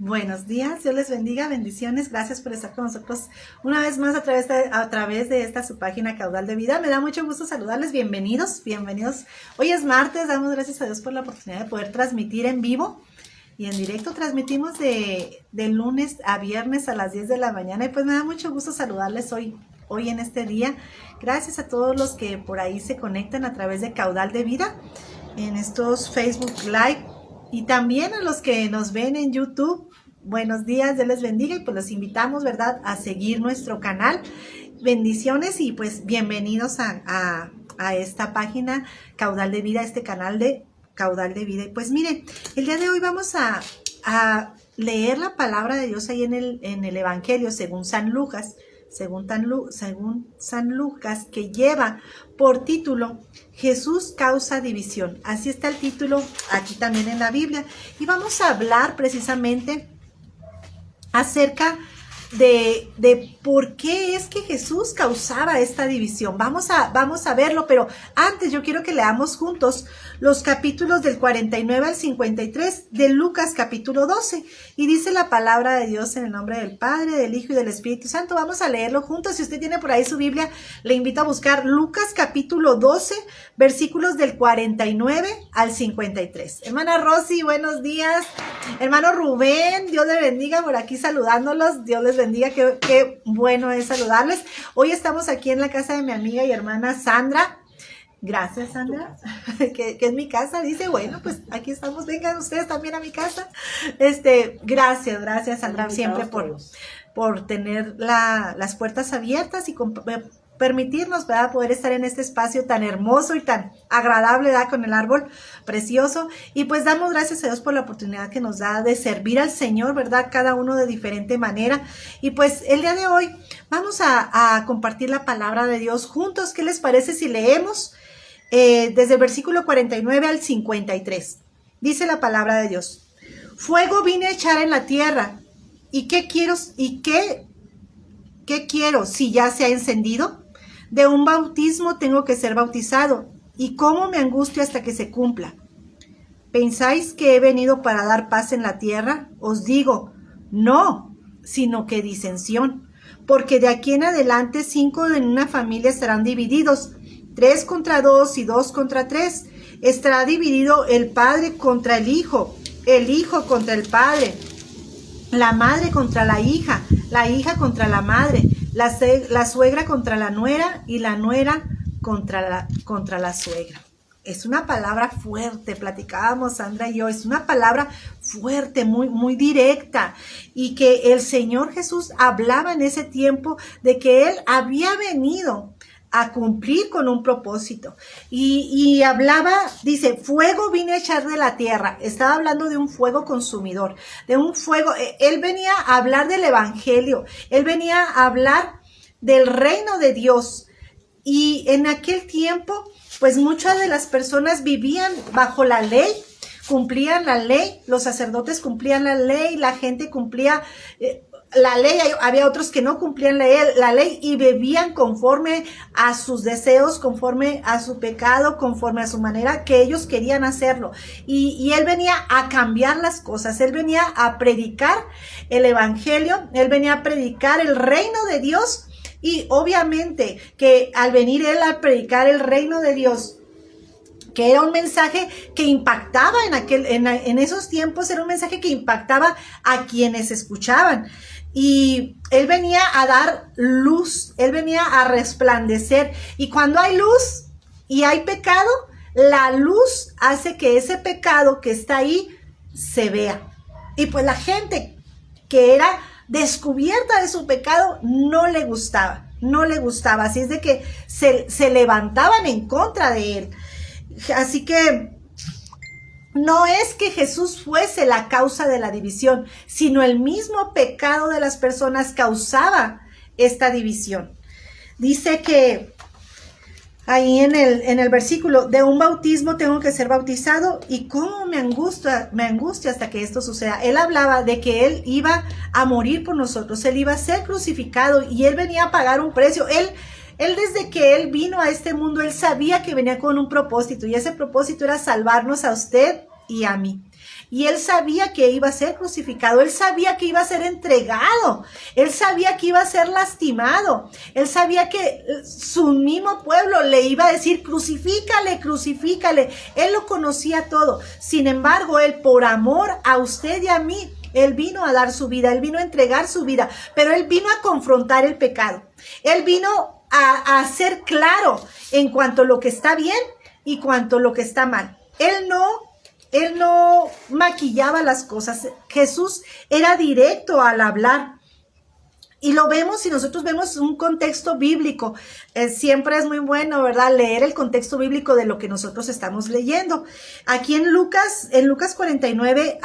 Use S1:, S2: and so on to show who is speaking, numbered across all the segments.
S1: Buenos días, Dios les bendiga, bendiciones, gracias por estar con nosotros una vez más a través de esta su página Caudal de Vida. Me da mucho gusto saludarles, bienvenidos. Hoy es martes, damos gracias a Dios por la oportunidad de poder transmitir en vivo y en directo. Transmitimos de lunes a viernes a las 10 de la mañana y pues me da mucho gusto saludarles hoy en este día. Gracias a todos los que por ahí se conectan a través de Caudal de Vida en estos Facebook Live. Y también a los que nos ven en YouTube, buenos días, Dios les bendiga y pues los invitamos, ¿verdad?, a seguir nuestro canal. Bendiciones y pues bienvenidos a esta página Caudal de Vida, este canal de Caudal de Vida. Y pues miren, el día de hoy vamos a leer la palabra de Dios ahí en el Evangelio según San Lucas. Según San Lucas, que lleva por título Jesús causa división. Así está el título aquí también en la Biblia. Y vamos a hablar precisamente acerca de por qué es que Jesús causaba esta división. Vamos a verlo, pero antes yo quiero que leamos juntos los capítulos del 49 al 53 de Lucas capítulo 12. Y dice la palabra de Dios en el nombre del Padre, del Hijo y del Espíritu Santo. Vamos a leerlo juntos. Si usted tiene por ahí su Biblia, le invito a buscar Lucas capítulo 12, versículos del 49 al 53. Hermana Rosy, buenos días. Hermano Rubén, Dios le bendiga por aquí saludándolos. Dios les bendiga, qué bueno es saludarles. Hoy estamos aquí en la casa de mi amiga y hermana Sandra. Gracias, Sandra, que es mi casa. Dice, bueno, pues aquí estamos, vengan ustedes también a mi casa. Gracias, Sandra, siempre por tener las puertas abiertas y permitirnos, ¿verdad?, poder estar en este espacio tan hermoso y tan agradable, ¿verdad?, con el árbol precioso. Y pues damos gracias a Dios por la oportunidad que nos da de servir al Señor, ¿verdad?, cada uno de diferente manera. Y pues el día de hoy vamos a compartir la palabra de Dios juntos. ¿Qué les parece si leemos desde el versículo 49 al 53? Dice la palabra de Dios: fuego vine a echar en la tierra, ¿y qué quiero si ya se ha encendido? De un bautismo tengo que ser bautizado, y cómo me angustio hasta que se cumpla. ¿Pensáis que he venido para dar paz en la tierra? Os digo, no, sino que disensión, porque de aquí en adelante 5 en una familia estarán divididos, 3 contra 2 y 2 contra 3. Estará dividido el padre contra el hijo contra el padre, la madre contra la hija contra la madre, la suegra contra la nuera y la nuera contra la suegra. Es una palabra fuerte, platicábamos Sandra y yo, es una palabra fuerte, muy, muy directa, y que el Señor Jesús hablaba en ese tiempo de que Él había venido a cumplir con un propósito. Y hablaba, dice, fuego vine a echar de la tierra. Estaba hablando de un fuego consumidor, de un fuego. Él venía a hablar del evangelio, él venía a hablar del reino de Dios. Y en aquel tiempo, pues muchas de las personas vivían bajo la ley, cumplían la ley, los sacerdotes cumplían la ley, la gente cumplía la ley. Había otros que no cumplían la ley y vivían conforme a sus deseos, conforme a su pecado, conforme a su manera que ellos querían hacerlo. Y él venía a cambiar las cosas, él venía a predicar el evangelio, él venía a predicar el reino de Dios. Y obviamente que al venir él a predicar el reino de Dios, que era un mensaje que impactaba en esos tiempos, era un mensaje que impactaba a quienes escuchaban. Y él venía a dar luz, él venía a resplandecer. Y cuando hay luz y hay pecado, la luz hace que ese pecado que está ahí se vea. Y pues la gente que era descubierta de su pecado no le gustaba. Así es de que se levantaban en contra de él. Así que no es que Jesús fuese la causa de la división, sino el mismo pecado de las personas causaba esta división. Dice que ahí en el versículo, de un bautismo tengo que ser bautizado, y cómo me angustia hasta que esto suceda. Él hablaba de que él iba a morir por nosotros, él iba a ser crucificado y él venía a pagar un precio. Él desde que él vino a este mundo, él sabía que venía con un propósito, y ese propósito era salvarnos a usted y a mí. y él sabía que iba a ser crucificado, él sabía que iba a ser entregado, él sabía que iba a ser lastimado, él sabía que su mismo pueblo le iba a decir crucifícale, crucifícale. Él lo conocía todo. Sin embargo, él por amor a usted y a mí, él vino a dar su vida, él vino a entregar su vida, pero él vino a confrontar el pecado. Él vino a ser claro en cuanto a lo que está bien y cuanto a lo que está mal. Él no maquillaba las cosas. Jesús era directo al hablar. Y lo vemos, si nosotros vemos un contexto bíblico, siempre es muy bueno, ¿verdad? Leer el contexto bíblico de lo que nosotros estamos leyendo. Aquí en Lucas 49,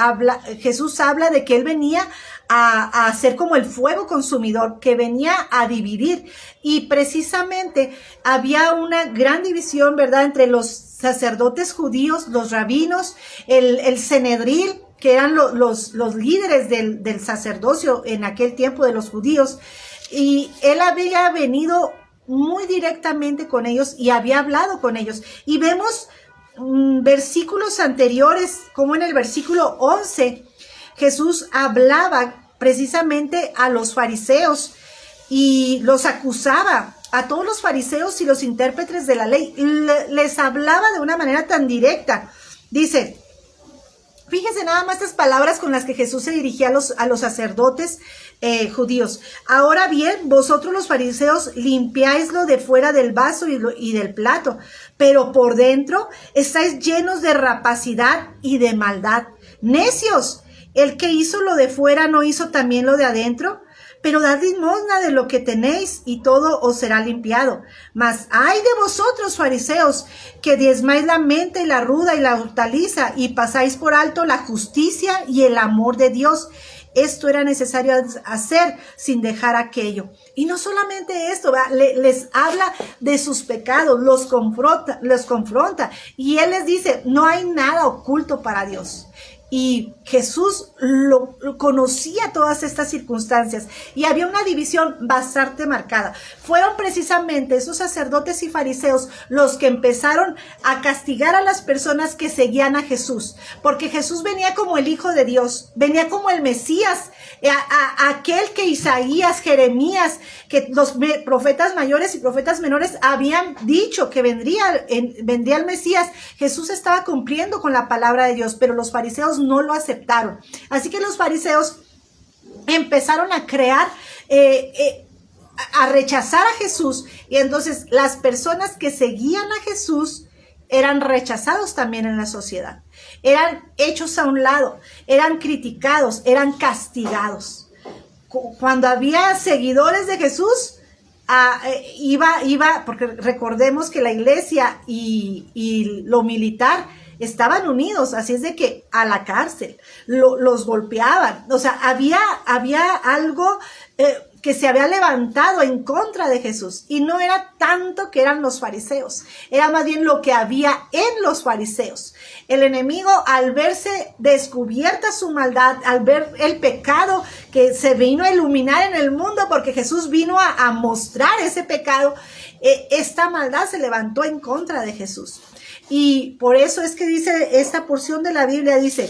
S1: Jesús habla de que él venía a ser como el fuego consumidor, que venía a dividir. Y precisamente había una gran división, ¿verdad? Entre los sacerdotes judíos, los rabinos, el Sanedrín, que eran los líderes del sacerdocio en aquel tiempo de los judíos, y él había venido muy directamente con ellos y había hablado con ellos. Y vemos versículos anteriores, como en el versículo 11, Jesús hablaba precisamente a los fariseos y los acusaba. A todos los fariseos y los intérpretes de la ley les hablaba de una manera tan directa. Dice, fíjense nada más estas palabras con las que Jesús se dirigía a los sacerdotes judíos. Ahora bien, vosotros los fariseos limpiáis lo de fuera del vaso y del plato, pero por dentro estáis llenos de rapacidad y de maldad. Necios, el que hizo lo de fuera no hizo también lo de adentro. Pero dad limosna de lo que tenéis y todo os será limpiado. Mas ay de vosotros, fariseos, que diezmáis la menta y la ruda y la hortaliza y pasáis por alto la justicia y el amor de Dios. Esto era necesario hacer sin dejar aquello. Y no solamente esto, les habla de sus pecados, los confronta. Y él les dice, no hay nada oculto para Dios. Y Jesús lo conocía todas estas circunstancias y había una división bastante marcada. Fueron precisamente esos sacerdotes y fariseos los que empezaron a castigar a las personas que seguían a Jesús, porque Jesús venía como el Hijo de Dios, venía como el Mesías, aquel que Isaías, Jeremías, que los profetas mayores y profetas menores habían dicho que vendría el Mesías. Jesús estaba cumpliendo con la palabra de Dios, pero los fariseos no lo aceptaron. Así que los fariseos empezaron a crear, a rechazar a Jesús, y entonces las personas que seguían a Jesús eran rechazados también en la sociedad, eran hechos a un lado, eran criticados, eran castigados. Cuando había seguidores de Jesús, porque recordemos que la iglesia y lo militar estaban unidos, así es de que a la cárcel los golpeaban. O sea, había algo que se había levantado en contra de Jesús, y no era tanto que eran los fariseos, era más bien lo que había en los fariseos. El enemigo, al verse descubierta su maldad, al ver el pecado que se vino a iluminar en el mundo, porque Jesús vino a mostrar ese pecado, esta maldad se levantó en contra de Jesús. Y por eso es que dice esta porción de la Biblia, dice,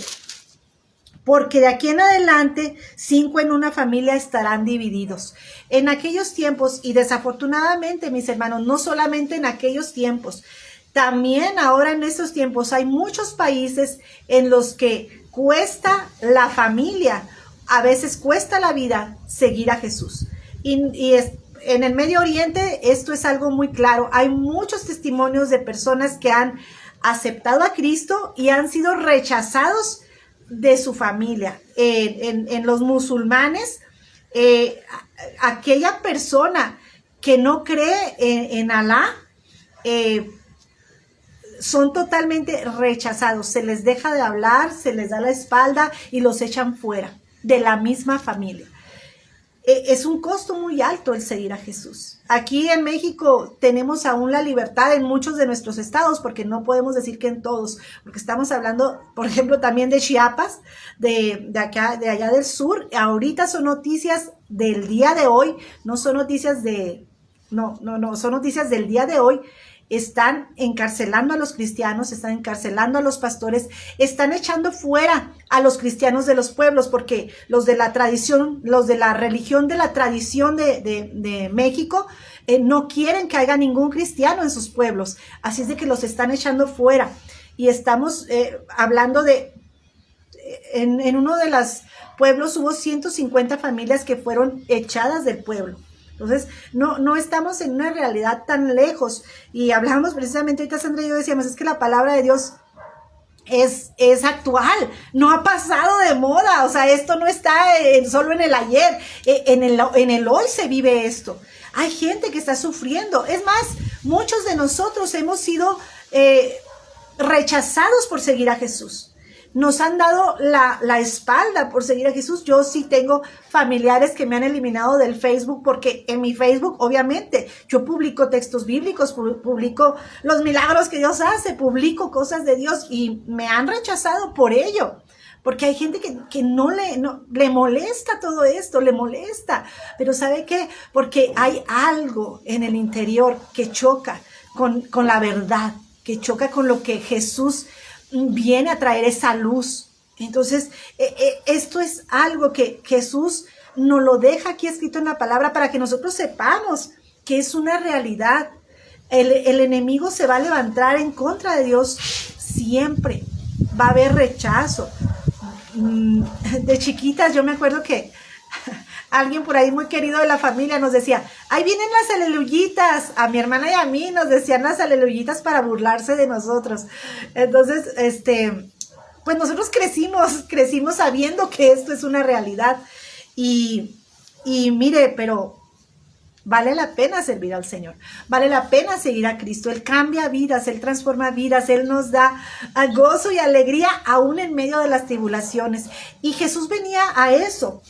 S1: porque de aquí en adelante 5 en una familia estarán divididos. En aquellos tiempos, y desafortunadamente, mis hermanos, no solamente en aquellos tiempos, también ahora en estos tiempos hay muchos países en los que cuesta la familia, a veces cuesta la vida seguir a Jesús. En el Medio Oriente esto es algo muy claro. Hay muchos testimonios de personas que han aceptado a Cristo y han sido rechazados de su familia. En los musulmanes, aquella persona que no cree en Alá, son totalmente rechazados. Se les deja de hablar, se les da la espalda y los echan fuera de la misma familia. Es un costo muy alto el seguir a Jesús. Aquí en México tenemos aún la libertad en muchos de nuestros estados, porque no podemos decir que en todos, porque estamos hablando, por ejemplo, también de Chiapas, de allá del sur. Ahorita son noticias del día de hoy, son noticias del día de hoy, están encarcelando a los cristianos, están encarcelando a los pastores, están echando fuera a los cristianos de los pueblos, porque los de la tradición, los de la religión de la tradición de México, no quieren que haya ningún cristiano en sus pueblos. Así es de que los están echando fuera. Y estamos hablando de, en uno de los pueblos hubo 150 familias que fueron echadas del pueblo. Entonces, no estamos en una realidad tan lejos. Y hablamos precisamente, ahorita Sandra y yo decíamos, es que la palabra de Dios es actual, no ha pasado de moda. O sea, esto no está solo en el ayer, en el hoy se vive esto. Hay gente que está sufriendo. Es más, muchos de nosotros hemos sido rechazados por seguir a Jesús. Nos han dado la espalda por seguir a Jesús. Yo sí tengo familiares que me han eliminado del Facebook, porque en mi Facebook, obviamente, yo publico textos bíblicos, publico los milagros que Dios hace, publico cosas de Dios, y me han rechazado por ello. Porque hay gente que no le molesta todo esto, le molesta. Pero ¿sabe qué? Porque hay algo en el interior que choca con la verdad, que choca con lo que Jesús viene a traer, esa luz. Entonces, esto es algo que Jesús nos lo deja aquí escrito en la palabra para que nosotros sepamos que es una realidad. El enemigo se va a levantar en contra de Dios siempre. Va a haber rechazo. De chiquitas yo me acuerdo que alguien por ahí muy querido de la familia nos decía, ahí vienen las aleluyitas. A mi hermana y a mí nos decían las aleluyitas para burlarse de nosotros. Entonces, pues nosotros crecimos sabiendo que esto es una realidad. Y mire, pero vale la pena servir al Señor, vale la pena seguir a Cristo. Él cambia vidas, Él transforma vidas, Él nos da gozo y alegría aún en medio de las tribulaciones. Y Jesús venía a eso,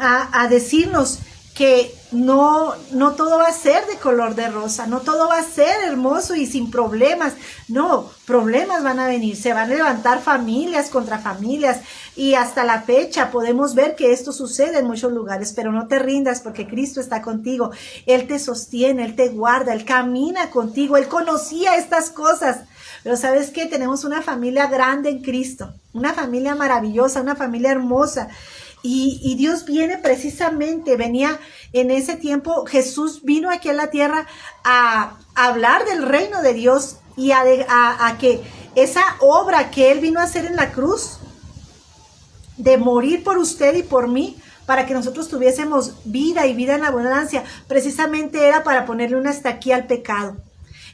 S1: a decirnos que no todo va a ser de color de rosa, no todo va a ser hermoso y sin problemas. No, problemas van a venir, se van a levantar familias contra familias, y hasta la fecha podemos ver que esto sucede en muchos lugares. Pero no te rindas, porque Cristo está contigo. Él te sostiene, Él te guarda, Él camina contigo. Él conocía estas cosas. Pero ¿sabes qué? Tenemos una familia grande en Cristo, una familia maravillosa, una familia hermosa. Y Dios venía en ese tiempo. Jesús vino aquí a la tierra a hablar del reino de Dios, y a que esa obra que Él vino a hacer en la cruz, de morir por usted y por mí, para que nosotros tuviésemos vida y vida en abundancia, precisamente era para ponerle un hasta aquí al pecado.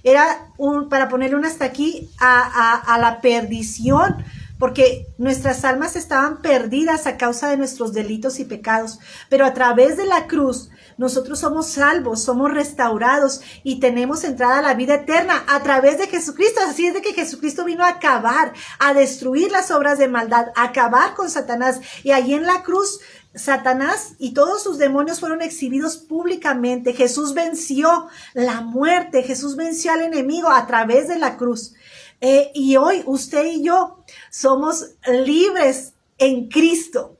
S1: Era para ponerle un hasta aquí a la perdición, porque nuestras almas estaban perdidas a causa de nuestros delitos y pecados. Pero a través de la cruz nosotros somos salvos, somos restaurados y tenemos entrada a la vida eterna a través de Jesucristo. Así es de que Jesucristo vino a acabar, a destruir las obras de maldad, a acabar con Satanás. Y allí en la cruz, Satanás y todos sus demonios fueron exhibidos públicamente. Jesús venció la muerte, Jesús venció al enemigo a través de la cruz. Y hoy usted y yo somos libres en Cristo.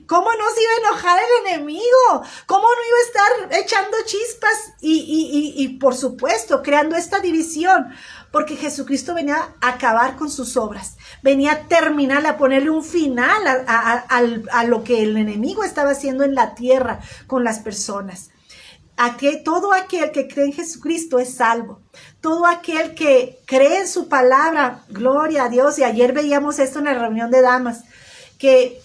S1: ¿Cómo no se iba a enojar el enemigo? ¿Cómo no iba a estar echando chispas y por supuesto creando esta división? Porque Jesucristo venía a acabar con sus obras, venía a terminar, a ponerle un final a lo que el enemigo estaba haciendo en la tierra con las personas. Todo aquel que cree en Jesucristo es salvo. Todo aquel que cree en su palabra, gloria a Dios. Y ayer veíamos esto en la reunión de damas, que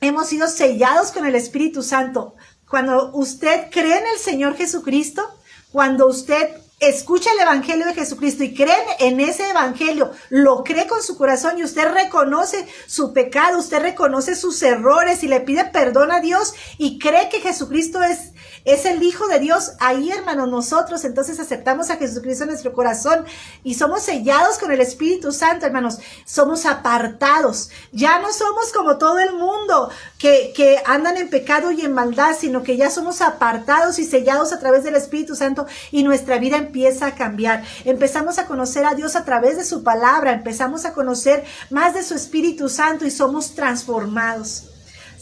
S1: hemos sido sellados con el Espíritu Santo. Cuando usted cree en el Señor Jesucristo, cuando usted escucha el evangelio de Jesucristo y cree en ese evangelio, lo cree con su corazón, y usted reconoce su pecado, usted reconoce sus errores y le pide perdón a Dios y cree que Jesucristo es el Hijo de Dios. Ahí, hermanos, nosotros entonces aceptamos a Jesucristo en nuestro corazón y somos sellados con el Espíritu Santo, hermanos. Somos apartados. Ya no somos como todo el mundo que andan en pecado y en maldad, sino que ya somos apartados y sellados a través del Espíritu Santo, y nuestra vida empieza a cambiar. Empezamos a conocer a Dios a través de su palabra, empezamos a conocer más de su Espíritu Santo y somos transformados.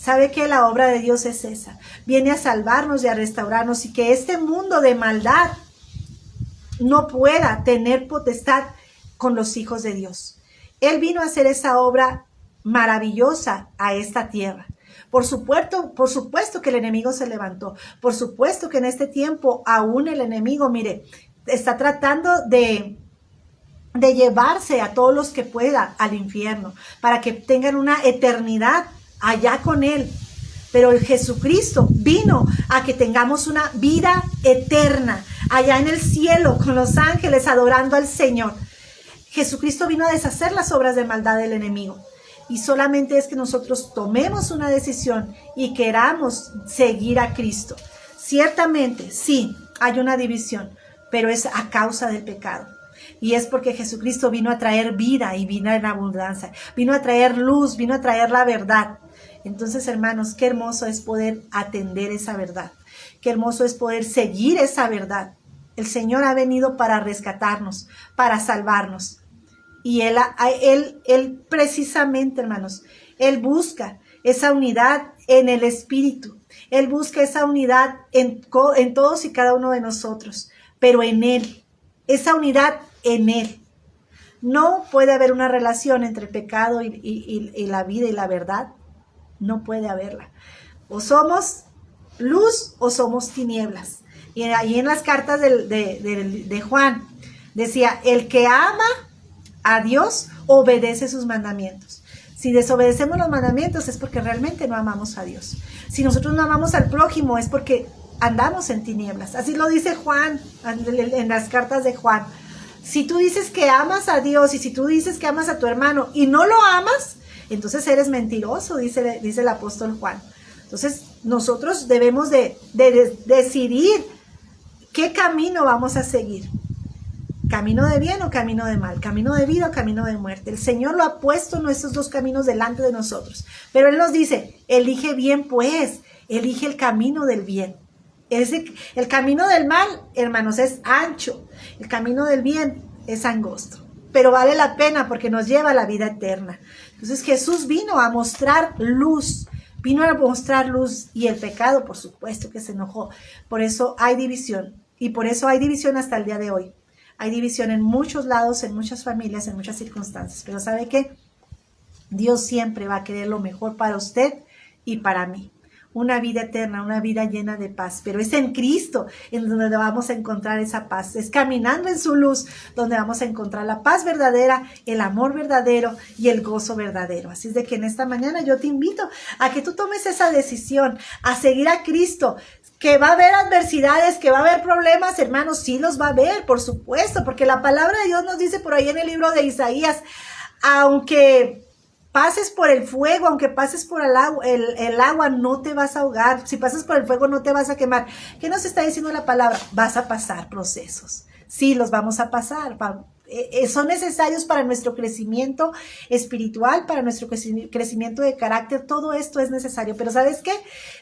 S1: ¿Sabe que la obra de Dios es esa? Viene a salvarnos y a restaurarnos, y que este mundo de maldad no pueda tener potestad con los hijos de Dios. Él vino a hacer esa obra maravillosa a esta tierra. Por supuesto que el enemigo se levantó. Por supuesto que en este tiempo aún el enemigo, mire, está tratando de llevarse a todos los que pueda al infierno para que tengan una eternidad allá con él. Pero el Jesucristo vino a que tengamos una vida eterna allá en el cielo con los ángeles adorando al Señor. Jesucristo vino a deshacer las obras de maldad del enemigo. Y solamente es que nosotros tomemos una decisión y queramos seguir a Cristo. Ciertamente, sí, hay una división, pero es a causa del pecado. Y es porque Jesucristo vino a traer vida y vida en abundancia. Vino a traer luz, vino a traer la verdad. Entonces, hermanos, qué hermoso es poder atender esa verdad. Qué hermoso es poder seguir esa verdad. El Señor ha venido para rescatarnos, para salvarnos. Y Él precisamente, hermanos, Él busca esa unidad en el Espíritu. Él busca esa unidad en todos y cada uno de nosotros, pero en Él. Esa unidad en Él. No puede haber una relación entre el pecado y la vida y la verdad. No puede haberla. O somos luz o somos tinieblas. Y ahí en las cartas de Juan decía, el que ama a Dios obedece sus mandamientos. Si desobedecemos los mandamientos es porque realmente no amamos a Dios. Si nosotros no amamos al prójimo es porque andamos en tinieblas. Así lo dice Juan en las cartas de Juan. Si tú dices que amas a Dios y si tú dices que amas a tu hermano y no lo amas, entonces eres mentiroso, dice el apóstol Juan. Entonces nosotros debemos de decidir qué camino vamos a seguir. ¿Camino de bien o camino de mal? ¿Camino de vida o camino de muerte? El Señor lo ha puesto en estos dos caminos delante de nosotros. Pero Él nos dice, elige bien pues, elige el camino del bien. El camino del mal, hermanos, es ancho. El camino del bien es angosto. Pero vale la pena porque nos lleva a la vida eterna. Entonces Jesús vino a mostrar luz. Vino a mostrar luz y el pecado, por supuesto que se enojó. Por eso hay división. Y por eso hay división hasta el día de hoy. Hay división en muchos lados, en muchas familias, en muchas circunstancias. Pero ¿sabe qué? Dios siempre va a querer lo mejor para usted y para mí. Una vida eterna, una vida llena de paz. Pero es en Cristo en donde vamos a encontrar esa paz. Es caminando en su luz donde vamos a encontrar la paz verdadera, el amor verdadero y el gozo verdadero. Así es de que en esta mañana yo te invito a que tú tomes esa decisión, a seguir a Cristo. Que va a haber adversidades, que va a haber problemas, hermanos, sí los va a haber, por supuesto, porque la palabra de Dios nos dice por ahí en el libro de Isaías, aunque pases por el fuego, aunque pases por el agua, no te vas a ahogar. Si pasas por el fuego, no te vas a quemar. ¿Qué nos está diciendo la palabra? Vas a pasar procesos. Sí, los vamos a pasar. Son necesarios para nuestro crecimiento espiritual, para nuestro crecimiento de carácter. Todo esto es necesario. Pero ¿sabes qué?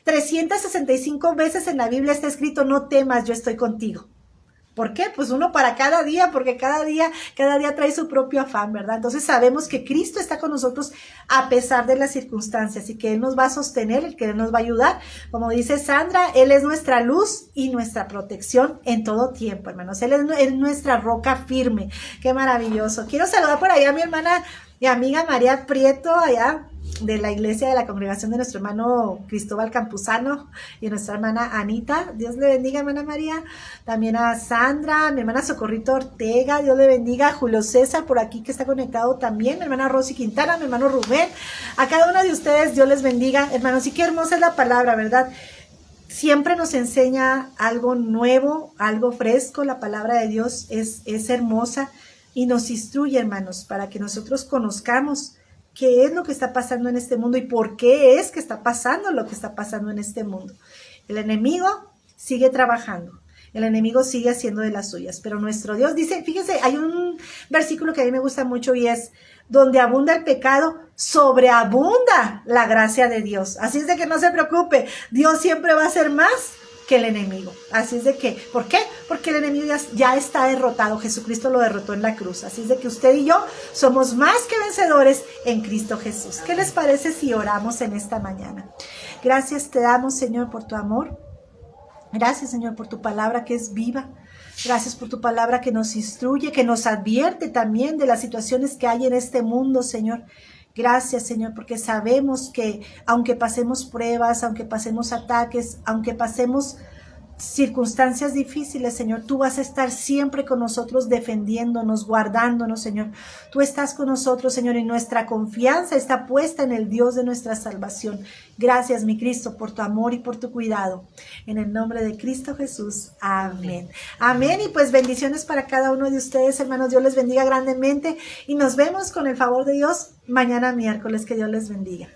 S1: 365 veces en la Biblia está escrito, no temas, yo estoy contigo. ¿Por qué? Pues uno para cada día, porque cada día trae su propio afán, ¿verdad? Entonces sabemos que Cristo está con nosotros a pesar de las circunstancias y que Él nos va a sostener, que Él nos va a ayudar. Como dice Sandra, Él es nuestra luz y nuestra protección en todo tiempo, hermanos. Él es nuestra roca firme. Qué maravilloso. Quiero saludar por allá a mi hermana y amiga María Prieto, allá de la iglesia de la congregación de nuestro hermano Cristóbal Campuzano y nuestra hermana Anita. Dios le bendiga, hermana María. También a Sandra, mi hermana Socorrito Ortega, Dios le bendiga. A Julio César por aquí que está conectado también, mi hermana Rosy Quintana, mi hermano Rubén. A cada uno de ustedes, Dios les bendiga. Hermanos, sí, qué hermosa es la palabra, ¿verdad? Siempre nos enseña algo nuevo, algo fresco. La palabra de Dios es hermosa y nos instruye, hermanos, para que nosotros conozcamos qué es lo que está pasando en este mundo y por qué es que está pasando lo que está pasando en este mundo. El enemigo sigue trabajando, el enemigo sigue haciendo de las suyas, pero nuestro Dios dice, fíjense, hay un versículo que a mí me gusta mucho y es, donde abunda el pecado, sobreabunda la gracia de Dios. Así es de que no se preocupe, Dios siempre va a hacer más que el enemigo. Así es de que, ¿por qué? Porque el enemigo ya está derrotado. Jesucristo lo derrotó en la cruz. Así es de que usted y yo somos más que vencedores en Cristo Jesús. ¿Qué les parece si oramos en esta mañana? Gracias te damos, Señor, por tu amor. Gracias, Señor, por tu palabra que es viva. Gracias por tu palabra que nos instruye, que nos advierte también de las situaciones que hay en este mundo, Señor. Gracias, Señor, porque sabemos que aunque pasemos pruebas, aunque pasemos ataques, aunque pasemos circunstancias difíciles, Señor, tú vas a estar siempre con nosotros defendiéndonos, guardándonos, Señor. Tú estás con nosotros, Señor, y nuestra confianza está puesta en el Dios de nuestra salvación. Gracias, mi Cristo, por tu amor y por tu cuidado. En el nombre de Cristo Jesús. Amén. Amén. Y pues bendiciones para cada uno de ustedes, hermanos. Dios les bendiga grandemente y nos vemos con el favor de Dios mañana miércoles. Que Dios les bendiga.